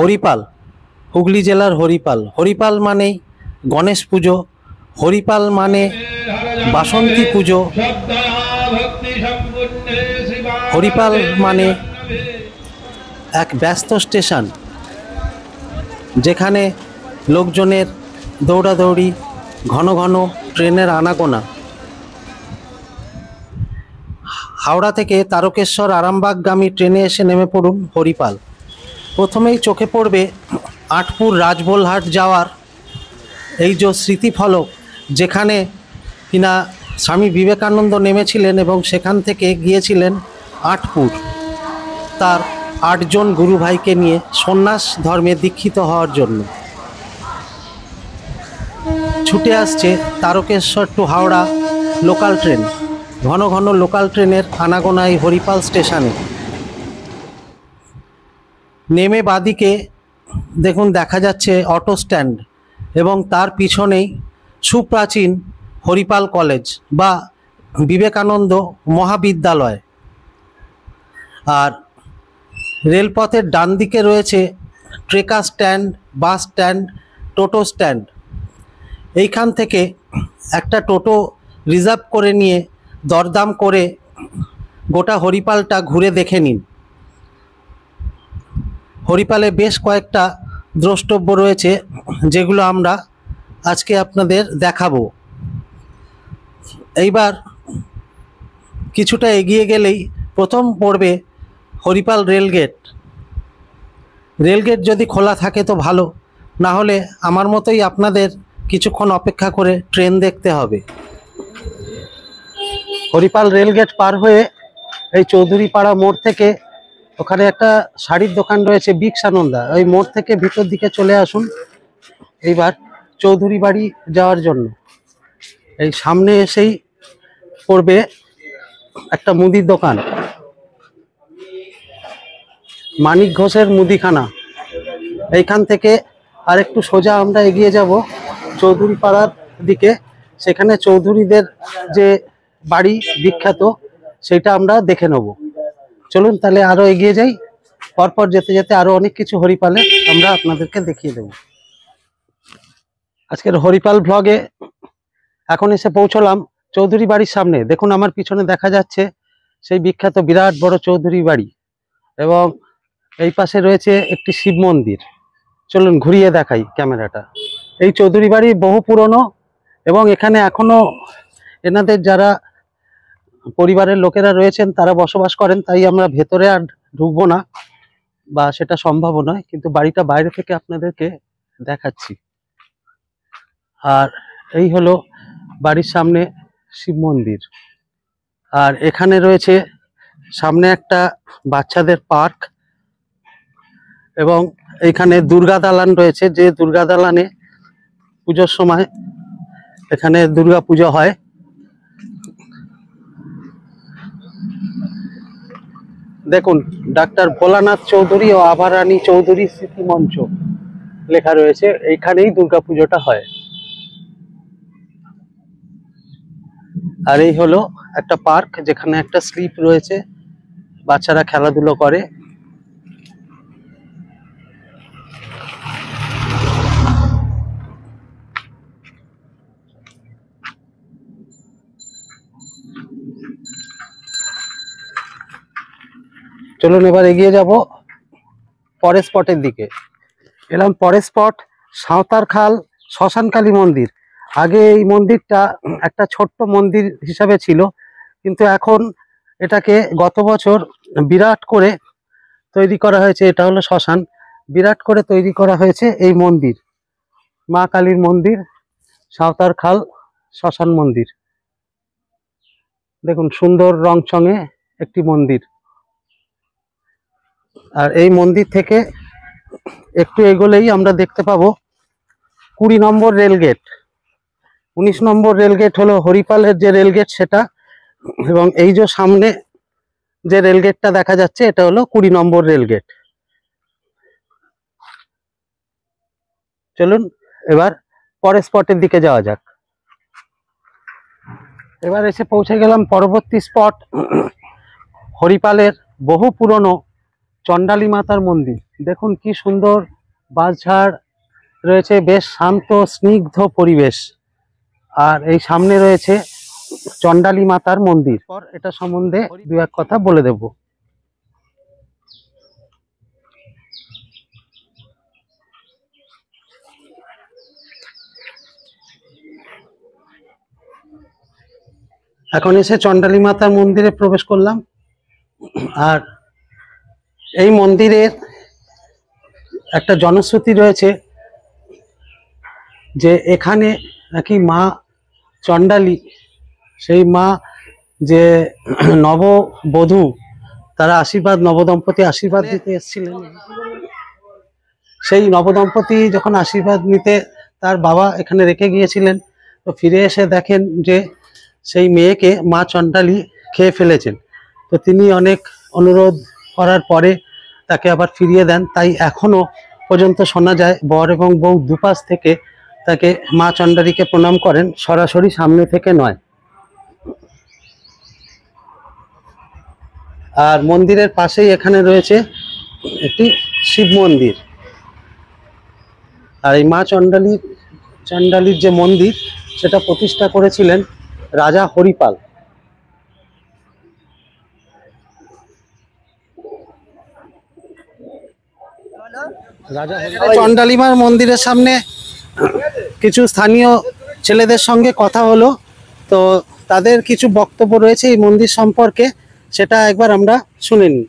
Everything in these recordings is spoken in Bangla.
হরিপাল, হুগলি জেলার হরিপাল। হরিপাল মানেই গণেশ পুজো, হরিপাল মানে বাসন্তী পুজো, হরিপাল মানে এক ব্যস্ত স্টেশন যেখানে লোকজনের দৌড়াদৌড়ি, ঘন ঘন ট্রেনের আনাগোনা। হাওড়া থেকে তারকেশ্বর আরামবাগগামী ট্রেনে এসে নেমে পড়ুন হরিপাল। প্রথমেই চোখে পড়বে আটপুর রাজবোলহাট যাওয়ার এই যে স্মৃতিফলক, যেখানে কিনা স্বামী বিবেকানন্দ নেমেছিলেন এবং সেখান থেকে গিয়েছিলেন আটপুর তার 8 জন গুরু ভাইকে নিয়ে সন্ন্যাস ধর্মে দীক্ষিত হওয়ার জন্য। ছুটে আসছে Tarakeswar to Howrah local train. ঘন ঘন লোকাল ট্রেনের আনাগোনা এই হরিপাল স্টেশনে। নেমে বাদিকে দেখুন দেখা যাচ্ছে অটো স্ট্যান্ড এবং তার পিছনেই সুপ্রাচীন হরিপাল কলেজ বা বিবেকানন্দ মহাবিদ্যালয়। আর রেলপথের ডান দিকে রয়েছে ট্রেকার স্ট্যান্ড, বাস স্ট্যান্ড, টোটো স্ট্যান্ড। এইখান থেকে একটা টোটো রিজার্ভ করে নিয়ে দরদাম করে গোটা হরিপালটা ঘুরে দেখে নিন। হরিপালে বেশ কয়েকটা দ্রষ্টব্য রয়েছে যেগুলো আমরা আজকে আপনাদের দেখাবো। এইবার কিছুটা এগিয়ে গেলেই প্রথম পড়বে হরিপাল রেলগেট। রেলগেট যদি খোলা থাকে তো ভালো, না হলে আমার মতোই আপনাদের কিছুক্ষণ অপেক্ষা করে ট্রেন দেখতে হবে। হরিপাল রেলগেট পার হয়ে এই চৌধুরীপাড়া মোড় থেকে ওখানে একটা শাড়ির দোকান রয়েছে বিগ সানন্দা, ওই মোড় থেকে ভিতর দিকে চলে আসুন এইবার চৌধুরী বাড়ি যাওয়ার জন্য। এই সামনে এসেই পড়বে একটা মুদির দোকান, মানিক ঘোষের মুদিখানা। এইখান থেকে আর একটু সোজা আমরা এগিয়ে যাব চৌধুরী পাড়ার দিকে। সেখানে চৌধুরীদের যে বাড়ি বিখ্যাত সেটা আমরা দেখে নেব। চলুন তাহলে আরো এগিয়ে যাই। পরপর যেতে যেতে আরো অনেক কিছু হরিপালে আমরা আপনাদেরকে দেখিয়ে দেব। আজকের হরিপাল ব্লগে এখন এসে পৌঁছলাম চৌধুরী বাড়ির সামনে। দেখুন আমার পিছনে দেখা যাচ্ছে সেই বিখ্যাত বিরাট বড় চৌধুরী বাড়ি এবং এই পাশে রয়েছে একটি শিব মন্দির। চলুন ঘুরিয়ে দেখাই ক্যামেরাটা। এই চৌধুরী বাড়ি বহু পুরনো এবং এখানে এখনো এনাদের যারা পরিবারের লোকেরা রয়েছেন তারা বসবাস করেন, তাই আমরা ভেতরে আর ঢুকবো না বা সেটা সম্ভব নয়, কিন্তু বাড়িটা বাইরে থেকে আপনাদেরকে দেখাচ্ছি। আর এই হলো বাড়ির সামনে শিব মন্দির। আর এখানে রয়েছে সামনে একটা বাচ্চাদের পার্ক এবং এইখানে দুর্গা দালান রয়েছে, যে দুর্গা দালানে পুজোর সময় এখানে দুর্গা পুজো হয়। দেখুন ডাক্তার ভোলানাথ চৌধুরী ও আভারানী চৌধুরী স্মৃতি মঞ্চ লেখা রয়েছে, এইখানেই দুর্গা পুজোটা হয়। আর এই হলো একটা পার্ক যেখানে একটা স্লিপ রয়েছে, বাচ্চারা খেলাধুলো করে। চলুন এবার এগিয়ে যাব পরের স্পটের দিকে। এলাম পরের স্পট সাঁওতার খাল শ্মশানকালী মন্দির। আগে এই মন্দিরটা একটা ছোট্ট মন্দির হিসাবে ছিল, কিন্তু এখন এটাকে গত বছর বিরাট করে তৈরি করা হয়েছে। এটা হলো শ্মশান, বিরাট করে তৈরি করা হয়েছে এই মন্দির, মা কালীর মন্দির, সাঁওতার খাল শ্মশান মন্দির। দেখুন সুন্দর রংচঙে একটি মন্দির। আর এই মন্দির থেকে একটু এগোলেই আমরা দেখতে পাবো 20 নম্বর রেলগেট। 19 নম্বর রেলগেট হলো হরিপালের যে রেলগেট সেটা, এবং এই যে সামনে যে রেলগেটটা দেখা যাচ্ছে এটা হলো 20 নম্বর রেলগেট। চলুন এবার পরের স্পটের দিকে যাওয়া যাক। এবার এসে পৌঁছে গেলাম পরবর্তী স্পট, হরিপালের বহু পুরনো চণ্ডালী মাতার মন্দির। দেখুন কি সুন্দর বাঁশঝাড় রয়েছে, বেশ শান্ত স্নিগ্ধ পরিবেশ। আর এই সামনে রয়েছে চণ্ডালী মাতার মন্দির। পর এটা সম্বন্ধে দু এক কথা বলে দেব। এখন এসে চণ্ডালী মাতার মন্দিরে প্রবেশ করলাম। আর এই মন্দিরের একটা জনশ্রুতি রয়েছে যে এখানে নাকি মা চণ্ডালী, সেই মা যে নববধূ তারা নবদম্পতি আশীর্বাদ দিতে এসেছিলেন, সেই নবদম্পতি যখন আশীর্বাদ নিতে তার বাবা এখানে রেখে গিয়েছিলেন, তো ফিরে এসে দেখেন যে সেই মেয়েকে মা চণ্ডালী খেয়ে ফেলেছেন। তো তিনি অনেক অনুরোধ করার পরে তাকে আবার ফিরিয়ে দেন। তাই এখনো পর্যন্ত শোনা যায় বর এবং বউ দুপাশ থেকে তাকে মা চণ্ডালীকে প্রণাম করেন, সরাসরি সামনে থেকে নয়। আর মন্দিরের পাশেই এখানে রয়েছে একটি শিব মন্দির। আর এই মা চণ্ডালীর যে মন্দির সেটা প্রতিষ্ঠা করেছিলেন রাজা হরিপাল। চণ্ডালী মার মন্দিরের সামনে কিছু স্থানীয় ছেলেদের সঙ্গে কথা হলো, তো তাদের কিছু বক্তব্য রয়েছে এই মন্দির সম্পর্কে, সেটা একবার আমরা শুনে নিই।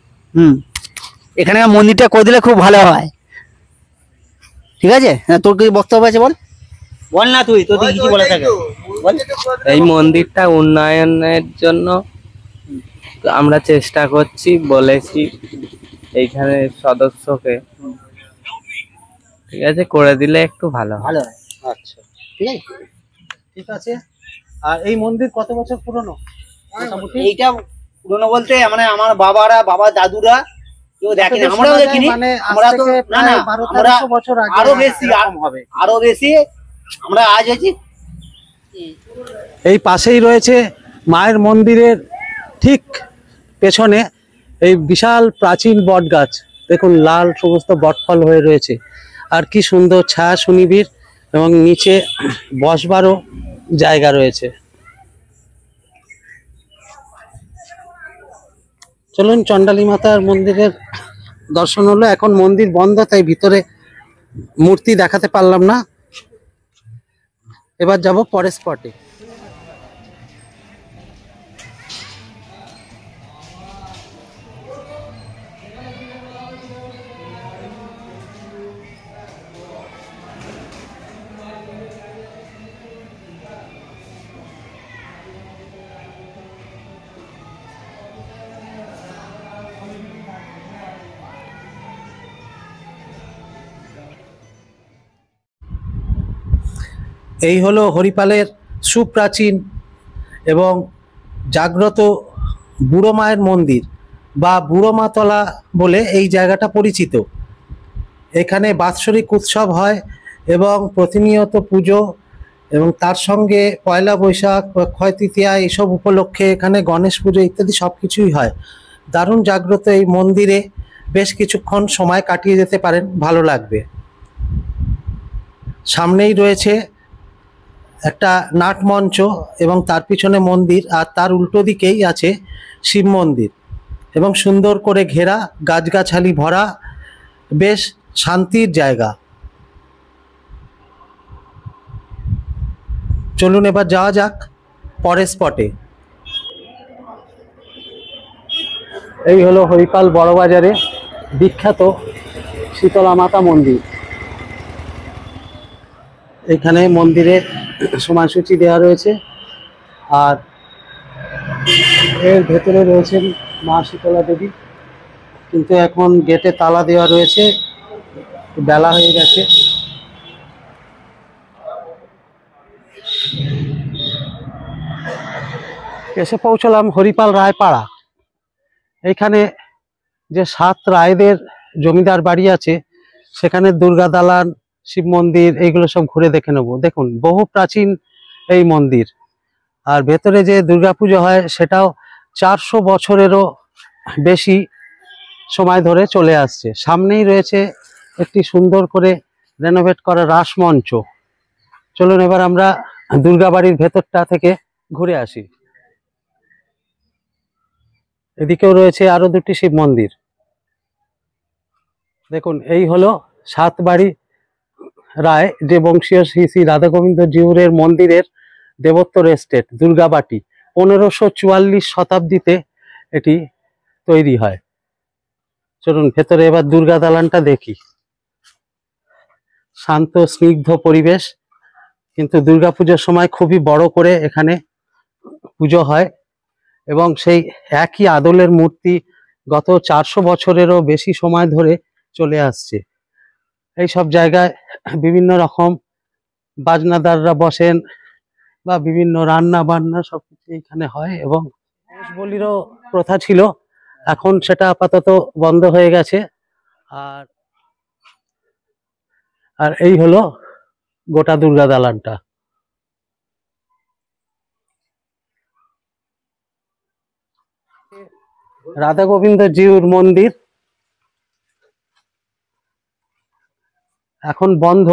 এখানে মন্দিরটা করে দিলে খুব ভালো হয়, ঠিক আছে? তোর কি বক্তব্য আছে বল, বল না তুই, তোর কি বলা থাকে বল। এই মন্দিরটা উন্নয়নের জন্য আমরা চেষ্টা করছি, বলেছি এইখানে সদস্যকে, ঠিক আছে, করে দিলে একটু ভালো হয়। ভালো হয়, আচ্ছা ঠিক আছে। আর এই মন্দির কত বছর পুরনো? এইটা পুরনো বলতে মানে আমার বাবা দাদুরা কেউ দেখেনি, আমরাও দেখিনি। আমরা তো না না, আমরা বছর আগে আরো বেশি হবে, আরো বেশি আমরা আজ আছি। এই পাশেই রয়েছে মায়ের মন্দিরের ঠিক পেছনে এই বিশাল প্রাচীন বট গাছ। দেখুন লাল সমস্ত বটফল হয়ে রয়েছে। আর কি সুন্দর ছায়া সুনিবিড়, এবং নিচে বসবারও জায়গা রয়েছে। চলুন, চণ্ডালী মাতার মন্দিরের দর্শন হলো। এখন মন্দির বন্ধ, তাই ভিতরে মূর্তি দেখাতে পারলাম না। এবার যাব পরের স্পটে। এই হলো হরিপালের সুপ্রাচীন এবং জাগ্রত বুড়ো মায়ের মন্দির বা বুড়ো মাতলা বলে এই জায়গাটা পরিচিত। এখানে বাৎসরিক উৎসব হয় এবং প্রতিনিয়ত পুজো, এবং তার সঙ্গে পয়লা বৈশাখ, অক্ষয় তৃতীয়া এইসব উপলক্ষে এখানে গণেশ পুজো ইত্যাদি সব কিছুই হয়। দারুণ জাগ্রত এই মন্দিরে বেশ কিছুক্ষণ সময় কাটিয়ে যেতে পারেন, ভালো লাগবে। সামনেই রয়েছে একটা নাট মঞ্চ এবং তার পিছনে মন্দির, আর তার উল্টো দিকেই আছে শিব মন্দির, এবং সুন্দর করে ঘেরা, গাছগাছালি ভরা, বেশ শান্তির জায়গা। চলুন এবার যাওয়া যাক পরের স্পটে। এই হলো হরিপাল বড়বাজারে বিখ্যাত শীতলা মাতা মন্দির। এখানে মন্দিরে সময়সূচি দেওয়া রয়েছে, আর এর ভেতরে রয়েছেন মা শীতলা দেবী, কিন্তু এখন গেটে তালা দেওয়া রয়েছে, বেলা হয়ে গেছে। এসে পৌঁছলাম হরিপাল রায়পাড়া। এইখানে যে 7 রায়দের জমিদার বাড়ি আছে, সেখানে দুর্গা দালান, শিব মন্দির, এইগুলো সব ঘুরে দেখে নেব। দেখুন বহু প্রাচীন এই মন্দির। আর ভেতরে যে দুর্গাপুজো হয় সেটাও 400 বছরেরও বেশি সময় ধরে চলে আসছে। সামনেই রয়েছে একটি সুন্দর করে রেনোভেট করা রাসমঞ্চ। চলুন এবার আমরা দুর্গাবাড়ির ভেতরটা থেকে ঘুরে আসি। এদিকেও রয়েছে আরো দুটি শিব মন্দির। দেখুন, এই হলো সাতবাড়ি রায় যে বংশীয় শ্রী শ্রী রাধা গোবিন্দ জিউরের মন্দিরের দেবোত্তর এস্টেট দুর্গাবাটি। 1544 শতাব্দীতে এটি তৈরি হয়। চলুন ভেতরে এবার দুর্গা দালানটা দেখি। শান্ত স্নিগ্ধ পরিবেশ, কিন্তু দুর্গাপুজোর সময় খুবই বড় করে এখানে পুজো হয় এবং সেই একই আদলের মূর্তি গত 400 বছরেরও বেশি সময় ধরে চলে আসছে। এই সব জায়গায় বিভিন্ন রকম বাজনাদাররা বসেন বা বিভিন্ন রান্না বান্না সবকিছু এখানে হয় এবং বলিরও প্রথা ছিল, এখন সেটা আপাতত বন্ধ হয়ে গেছে। আর আর এই হলো গোটা দুর্গা দালানটা। রাধা গোবিন্দ জিউর মন্দির এখন বন্ধ।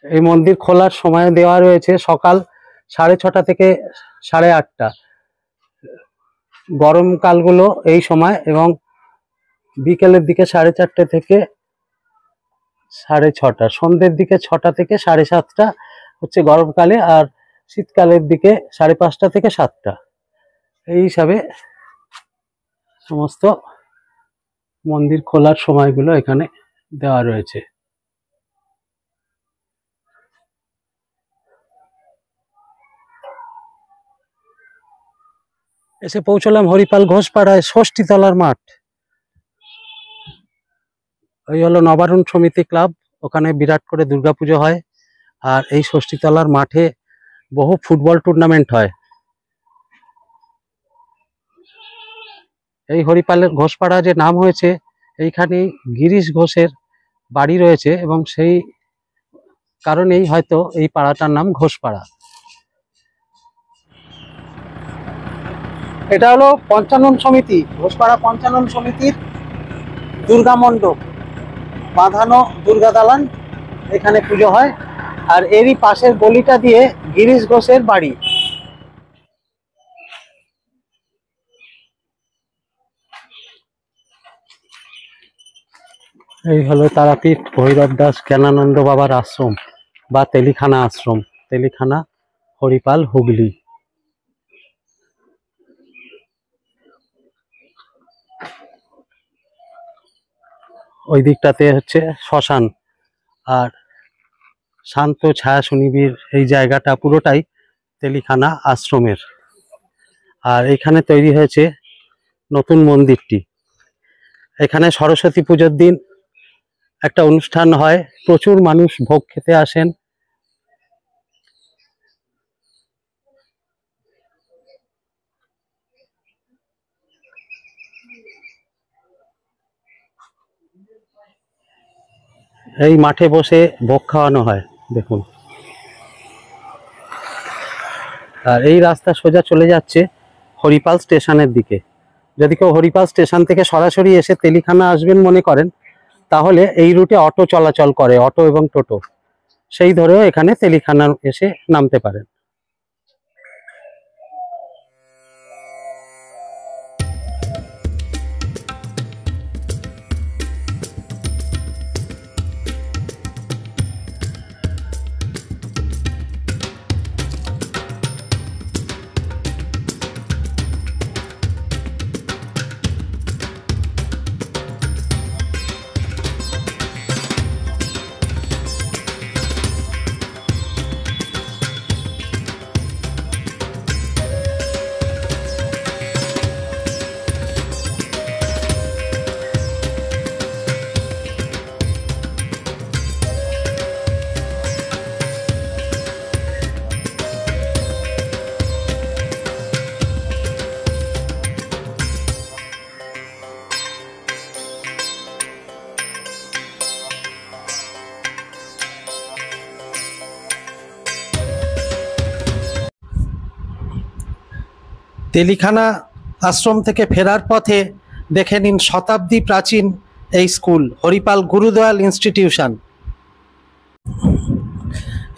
এই মন্দির খোলার সময় দেওয়া রয়েছে সকাল 6:30 থেকে 8:30। গরমকালগুলো এই সময়, এবং বিকেলের দিকে 4:30 থেকে 6:30। সন্ধ্যের দিকে 6টা থেকে 7:30 হচ্ছে গরমকালে, আর শীতকালের দিকে 5:30 থেকে 7টা। এই হিসাবে সমস্ত মন্দির খোলার সময়গুলো এখানে দেওয়া রয়েছে। এসে পৌঁছলাম হরিপাল ঘোষপাড়ায় ষষ্ঠীতলার মাঠ। ওই হলো নবারুণ সমিতি ক্লাব, ওখানে বিরাট করে দুর্গাপুজো হয়। আর এই ষষ্ঠীতলার মাঠে বহু ফুটবল টুর্নামেন্ট হয়। এই হরিপালের ঘোষপাড়া যে নাম হয়েছে, এইখানে গিরিশ ঘোষের বাড়ি রয়েছে এবং সেই কারণেই হয়তো এই পাড়াটার নাম ঘোষপাড়া। এটা হলো পঞ্চানন সমিতি, ঘোষপাড়া পঞ্চানন সমিতির দুর্গা মণ্ডপ, বাঁধানো দুর্গা দালান, এখানে পুজো হয়। আর এরই পাশের গলিটা দিয়ে গিরিশ ঘোষের বাড়ি। এই হলো তারাপীঠ ভৈরব দাস জ্ঞানানন্দ বাবার আশ্রম বা তেলিখানা আশ্রম, তেলিখানা, হরিপাল, হুগলি। ওই দিকটাতে হচ্ছে শ্মশান, আর শান্ত ছায়া সুনিবিড় এই জায়গাটা পুরোটাই তেলিখানা আশ্রমের। আর এখানে তৈরি হয়েছে নতুন মন্দিরটি। এখানে সরস্বতী পুজোর দিন একটা অনুষ্ঠান হয়, প্রচুর মানুষ ভোগ খেতে আসেন। এই মাঠে বসে ভোগ খাওয়ানো হয়, দেখুন। আর এই রাস্তা সোজা চলে যাচ্ছে হরিপাল স্টেশনের দিকে। যদি কেউ হরিপাল স্টেশন থেকে সরাসরি এসে তেলিখানা আসবেন মনে করেন, তাহলে এই রুটে অটো চলাচল করে, অটো এবং টোটো, সেই ধরেও এখানে তেলিখানা এসে নামতে পারেন। তেলিখানা আশ্রম থেকে ফেরার পথে দেখে নিন শতাব্দী প্রাচীন এই স্কুল হরিপাল গুরুদয়াল ইনস্টিটিউশন।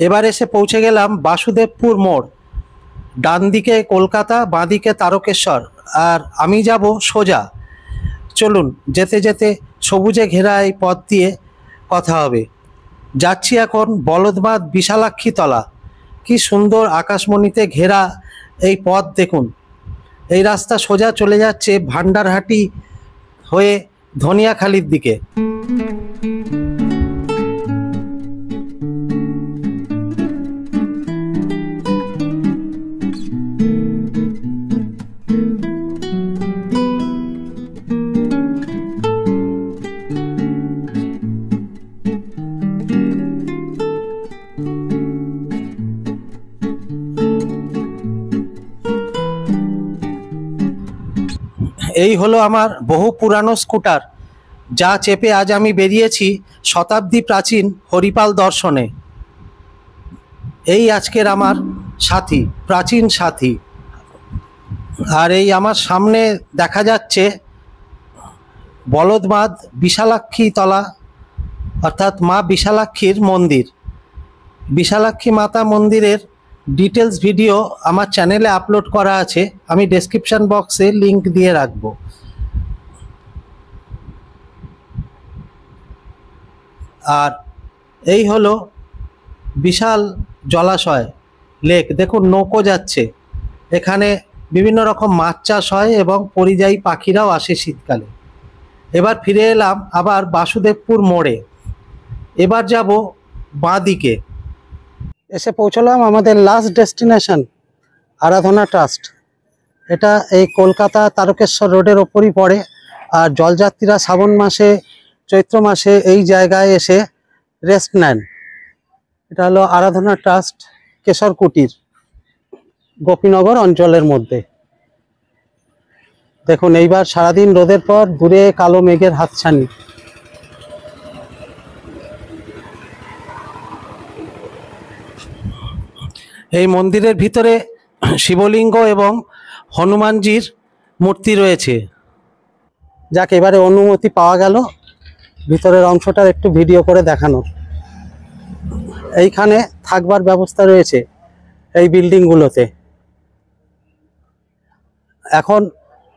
এবার এসে পৌঁছে গেলাম বাসুদেবপুর মোড়। ডান দিকে কলকাতা, বাঁ দিকে তারকেশ্বর, আর আমি যাব সোজা। চলুন যেতে যেতে সবুজে ঘেরা এই পথ দিয়ে কথা হবে। যাচ্ছি এখন বলদবাদ বিশালাক্ষী তলা। কি সুন্দর আকাশমণিতে ঘেরা এই পথ দেখুন। এই রাস্তা সোজা চলে যাচ্ছে ভান্ডারহাটি হয়ে ধনিয়াখালির দিকে। এই হলো আমার বহু পুরানো স্কুটার, যা চেপে আজ আমি বেরিয়েছি শতাব্দী প্রাচীন হরিপাল দর্শনে। এই আজকের আমার সাথী, প্রাচীন সাথী। আর এই আমার সামনে দেখা যাচ্ছে বলদবাদ বিশালাক্ষী তলা, অর্থাৎ মা বিশালাক্ষীর মন্দির। বিশালাক্ষী মাতা মন্দিরের ডিটেলস ভিডিও আমার চ্যানেলে আপলোড করা আছে, আমি ডেসক্রিপশন বক্সে লিংক দিয়ে রাখবো। আর এই হলো বিশাল জলাশয়, লেক। দেখুন নৌকো যাচ্ছে। এখানে বিভিন্ন রকম মাছ চাষ হয় এবং পরিযায়ী পাখিরাও আসে শীতকালে। এবার ফিরে এলাম আবার বাসুদেবপুর মোড়ে। এবার যাব বাঁ দিকে। এসে পৌঁছলাম আমাদের লাস্ট ডেস্টিনেশন আরাধনা ট্রাস্ট। এটা এই কলকাতা তারকেশ্বর রোডের ওপরই পড়ে। আর জলযাত্রীরা শ্রাবণ মাসে, চৈত্র মাসে এই জায়গায় এসে রেস্ট নেন। এটা হলো আরাধনা ট্রাস্ট কেশর কুটির, গোপীনগর অঞ্চলের মধ্যে। দেখুন এইবার সারাদিন রোদের পর দূরে কালো মেঘের হাতছানি। এই মন্দিরের ভিতরে শিবলিঙ্গ এবং হনুমানজির মূর্তি রয়েছে। যাক, এবারে অনুমতি পাওয়া গেল ভিতরের অংশটার একটু ভিডিও করে দেখানোর। এইখানে থাকবার ব্যবস্থা রয়েছে এই বিল্ডিংগুলোতে। এখন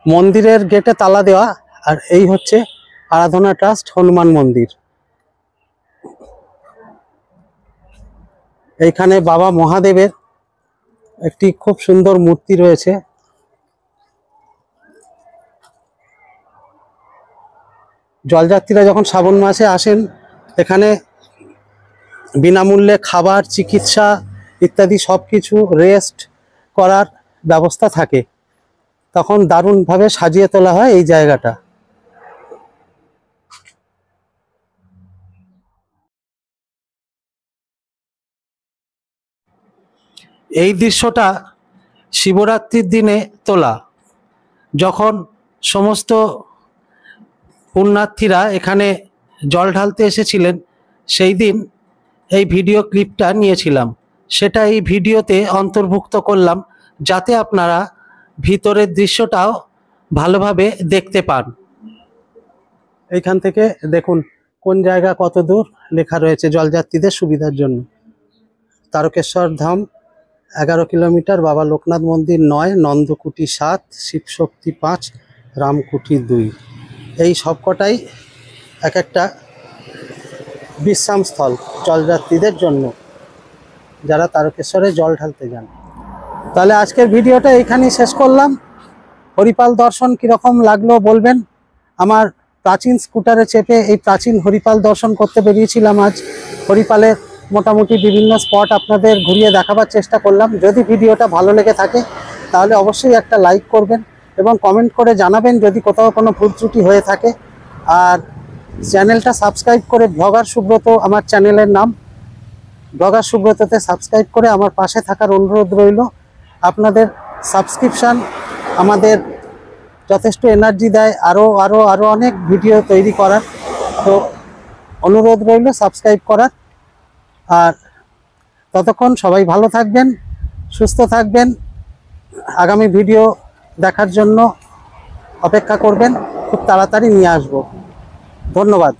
মন্দিরের গেটে তালা দেওয়া। আর এই হচ্ছে আরাধনা ট্রাস্ট হনুমান মন্দির। এইখানে বাবা মহাদেবের একটি খুব সুন্দর মূর্তি রয়েছে। জলযাত্রীরা যখন শ্রাবণ মাসে আসেন এখানে বিনামূল্যে খাবার, চিকিৎসা ইত্যাদি সব কিছু, রেস্ট করার ব্যবস্থা থাকে। তখন দারুণভাবে সাজিয়ে তোলা হয় এই জায়গাটা। এই দৃশ্যটা শিবরাত্রির দিনে তোলা, যখন সমস্ত পুণ্যার্থীরা এখানে জল ঢালতে এসেছিলেন। সেই দিন এই ভিডিও ক্লিপটা নিয়েছিলাম, সেটা এই ভিডিওতে অন্তর্ভুক্ত করলাম, যাতে আপনারা ভিতরের দৃশ্যটাও ভালোভাবে দেখতে পান। এইখান থেকে দেখুন কোন জায়গা কত দূর লেখা রয়েছে জলযাত্রীদের সুবিধার জন্য। তারকেশ্বর ধাম 11 কিলোমিটার, বাবা লোকনাথ মন্দির 9, নন্দকুটি 7, শিবশক্তি 5, রামকুটি 2। এই সবকটাই এক একটা বিশ্রামস্থল জলযাত্রীদের জন্য, যারা তারকেশ্বরে জল ঢালতে যান। তাহলে আজকের ভিডিওটা এইখানেই শেষ করলাম। হরিপাল দর্শন কীরকম লাগলো বলবেন। আমার প্রাচীন স্কুটারে চেপে এই প্রাচীন হরিপাল দর্শন করতে বেরিয়েছিলাম আজ। হরিপালের মোটামুটি বিভিন্ন স্পট আপনাদের ঘুরিয়ে দেখাবার চেষ্টা করলাম। যদি ভিডিওটা ভালো লেগে থাকে তাহলে অবশ্যই একটা লাইক করবেন এবং কমেন্ট করে জানাবেন যদি কোথাও কোনো ভুল ত্রুটি হয়ে থাকে। আর চ্যানেলটা সাবস্ক্রাইব করে, ব্লগার সুব্রত আমার চ্যানেলের নাম, ব্লগার সুব্রততে সাবস্ক্রাইব করে আমার পাশে থাকার অনুরোধ রইল। আপনাদের সাবস্ক্রিপশান আমাদের যথেষ্ট এনার্জি দেয় আরও আরও আরও অনেক ভিডিও তৈরি করার। তো অনুরোধ রইল সাবস্ক্রাইব করার। আর ততক্ষণ সবাই ভালো থাকবেন, সুস্থ থাকবেন। আগামী ভিডিও দেখার জন্য অপেক্ষা করবেন, খুব তাড়াতাড়ি নিয়ে আসবো। ধন্যবাদ।